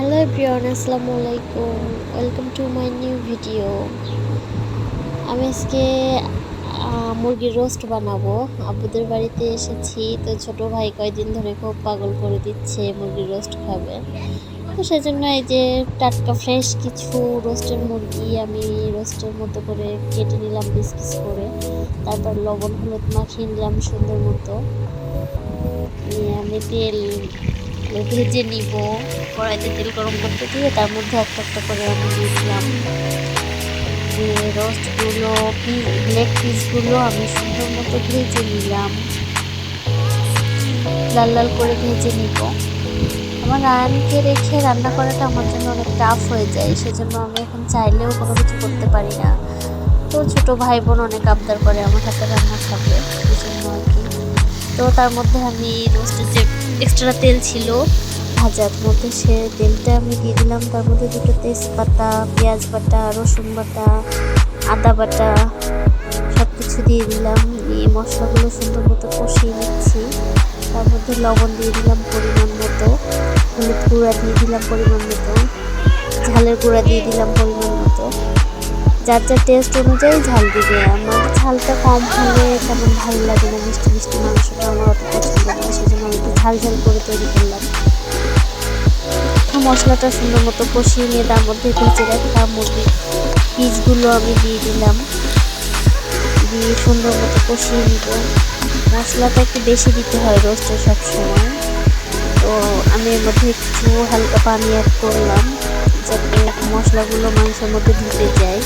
Hello everyone, আসসালামু আলাইকুম। Welcome to my new video. আমি আজকে মুরগির রোস্ট বানাবো। আব্বুদের বাড়িতে এসেছি, তো ছোট ভাই কয়েকদিন ধরে খুব পাগল করে দিচ্ছে, মুরগির রোস্ট খাবে। তো সেজন্য এই যে টাটকা ফ্রেশ কিছু রোস্টের মুরগি আমি রোস্টের মতো করে কেটে নিলাম পিস পিস করে। তারপর লবণ হলুদ মাখিয়ে নিলাম সুন্দর মতো। নিয়ে আমি তেল ভেজে নিব। কড়াইতে তেল গরম করতে দিয়ে তার মধ্যে একটা একটা করে আমি দিয়ে দিলাম। দিয়ে রোস্টগুলো লেগ পিসগুলো আমি সুন্দর মতো ভেজে নিলাম, লাল লাল করে ভেজে নিব। আমার রায়ানকে রেখে রান্না করাটা আমার জন্য অনেক টাফ হয়ে যায়, সেজন্য আমি এখন চাইলেও কোনো কিছু করতে পারি না। তো ছোটো ভাই বোন অনেক আবদার করে আমার হাতে রান্না খাবে, এই জন্য আর কি। তো তার মধ্যে আমি রোস্টের যে এক্সট্রা তেল ছিল ভাজার মধ্যে, সে তেলটা আমি দিয়ে দিলাম। তার মধ্যে দুটো তেজপাতা, পেঁয়াজ বাটা, রসুন বাটা, আদা বাটা সব কিছু দিয়ে দিলাম। দিয়ে মশলাগুলো সুন্দর মতো কষিয়ে নিচ্ছি। তার মধ্যে লবণ দিয়ে দিলাম পরিমাণ মতো, হলুদ গুঁড়া দিয়ে দিলাম পরিমাণ মতো, ঝালের গুঁড়া দিয়ে দিলাম পরিমাণ মতো। যার যার টেস্ট অনুযায়ী ঝাল দিবে। আমার ঝালটা কম হলে তেমন ভালো লাগে না, মিষ্টি মিষ্টি মাংসটা আমার অত পছন্দ না, সেজন্য আমি একটু ঝাল ঝাল করে তৈরি করলাম। মশলাটা সুন্দর মতো কষিয়ে নিয়ে তার মধ্যে ভেজে রাখা মুরগির পিসগুলো আমি দিয়ে দিলাম। দিয়ে সুন্দর মতো কষিয়ে নিব। মশলাটা একটু বেশি দিতে হয় রোস্টে সবসময়। তো আমি এর মধ্যে একটু হালকা পানি অ্যাড করলাম, যাতে মশলাগুলো মাংসের মধ্যে ঢুকে যায়।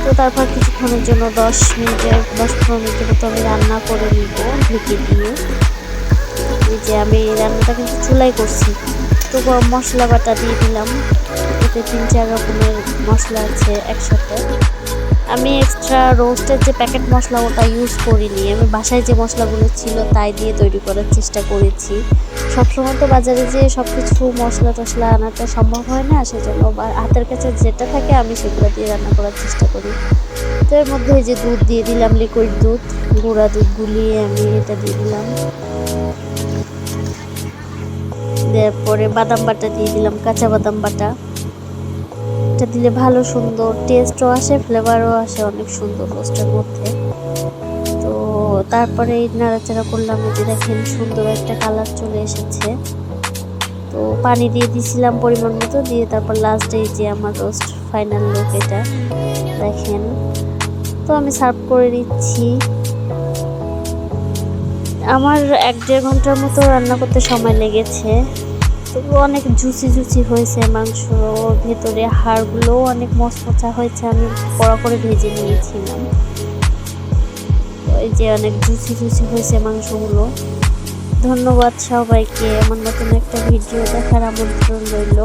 তো তারপর কিছুক্ষণের জন্য 10-15 মিনিটের মতো আমি রান্না করে নিব ঢেকে দিয়ে। এই যে আমি এই রান্নাটা কিন্তু চুলায় করছি। তো গরম মশলা বাটা দিয়ে দিলাম, এতে 3-4 রকমের মশলা আছে একসাথে। আমি এক্সট্রা রোস্টের যে প্যাকেট মশলা ওটা ইউজ করিনি, আমি বাসায় যে মশলাগুলো ছিল তাই দিয়ে তৈরি করার চেষ্টা করেছি। সবসময় তো বাজারে যে সব কিছু মশলা টশলা আনাটা সম্ভব হয় না, সেজন্য হাতের কাছে যেটা থাকে আমি সেগুলো দিয়ে রান্না করার চেষ্টা করি। তো এর মধ্যে এই যে দুধ দিয়ে দিলাম, লিকুইড দুধ, গুঁড়া দুধ গুলিয়ে আমি এটা দিয়ে দিলাম। তারপরে বাদাম বাটা দিয়ে দিলাম, কাঁচা বাদাম বাটা। এটা দিলে ভালো সুন্দর টেস্টও আসে, ফ্লেভারও আসে অনেক সুন্দর রোস্টের মধ্যে। তো তারপরে এই নাড়াচাড়া করলাম, এই যে দেখেন সুন্দর একটা কালার চলে এসেছে। তো পানি দিয়ে দিয়েছিলাম পরিমাণ মতো, দিয়ে তারপর লাস্টে এই যে আমার রোস্ট ফাইনাল লুক এটা দেখেন। তো আমি সার্ভ করে দিচ্ছি। আমার 1-1.5 ঘন্টার মতো রান্না করতে সময় লেগেছে। তবু অনেক জুসি হয়েছে মাংস, ভেতরে হাড়গুলোও অনেক মচমচা হয়েছে, আমি কড়া করে ভেজে নিয়েছিলাম। ওই যে অনেক জুসি হয়েছে মাংসগুলো। ধন্যবাদ সবাইকে। আমার নতুন একটা ভিডিও দেখার আমন্ত্রণ রইল।